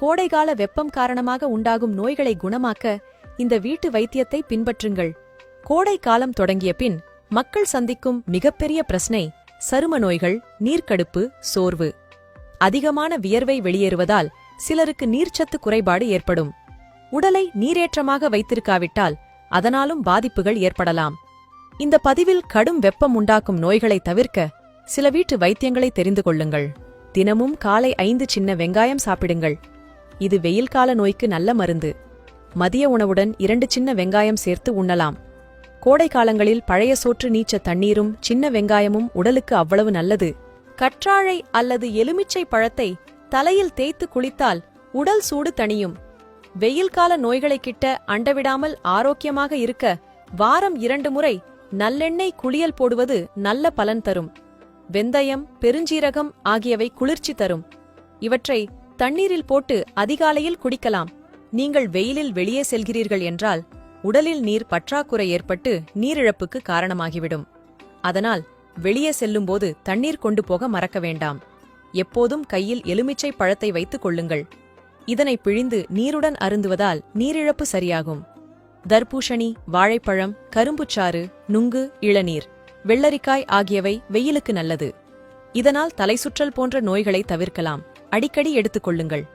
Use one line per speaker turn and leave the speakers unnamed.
கோடைகால வெப்பம் காரணமாக உண்டாகும் நோய்களை குணமாக்க இந்த வீட்டு வைத்தியத்தை பின்பற்றுங்கள். கோடை காலம் தொடங்கிய பின் மக்கள் சந்திக்கும் மிகப்பெரிய பிரச்சனை சரும நோய்கள், நீர்க்கடுப்பு, சோர்வு. அதிகமான வியர்வை வெளியேறுவதால் சிலருக்கு நீர்ச்சத்து குறைபாடு ஏற்படும். உடலை நீரேற்றமாக வைத்திருக்காவிட்டால் அதனாலும் பாதிப்புகள் ஏற்படலாம். இந்த பதிவில் கடும் வெப்பம் உண்டாக்கும் நோய்களை தவிர்க்க சில வீட்டு வைத்தியங்களை தெரிந்து கொள்ளுங்கள். தினமும் காலை 5 சின்ன வெங்காயம் சாப்பிடுங்கள். இது வெயில் கால நோய்க்கு நல்ல மருந்து. மதிய உணவுடன் 2 சின்ன வெங்காயம் சேர்த்து உண்ணலாம். கோடை காலங்களில் பழைய சோற்று நீச்ச தண்ணீரும் சின்ன வெங்காயமும் உடலுக்கு அவ்வளவு நல்லது. கற்றாழை அல்லது எலுமிச்சை பழத்தை தலையில் தேய்த்து குளித்தால் உடல் சூடு தணியும். வெயில் கால நோய்களை கிட்ட அண்டவிடாமல் ஆரோக்கியமாக இருக்க வாரம் 2 முறை நல்லெண்ணெய் குளியல் போடுவது நல்ல பலன் தரும். வெந்தயம், பெருஞ்சீரகம் ஆகியவை குளிர்ச்சி தரும். இவற்றை தண்ணீரில் போட்டு அதிகாலையில் குடிக்கலாம். நீங்கள் வெயிலில் வெளியே செல்கிறீர்கள் என்றால் உடலில் நீர் பற்றாக்குறை ஏற்பட்டு நீரிழப்புக்கு காரணமாகிவிடும். அதனால் வெளியே செல்லும்போது தண்ணீர் கொண்டு போக மறக்க வேண்டாம். எப்போதும் கையில் எலுமிச்சை பழத்தை வைத்துக் கொள்ளுங்கள். இதனை பிழிந்து நீருடன் அருந்துவதால் நீரிழப்பு சரியாகும். தர்பூஷணி, வாழைப்பழம், கரும்புச்சாறு, நுங்கு, இளநீர், வெள்ளரிக்காய் ஆகியவை வெயிலுக்கு நல்லது. இதனால் தலைசுற்றல் போன்ற நோய்களை தவிர்க்கலாம். அடிக்கடி எடுத்துக் கொள்ளுங்கள்.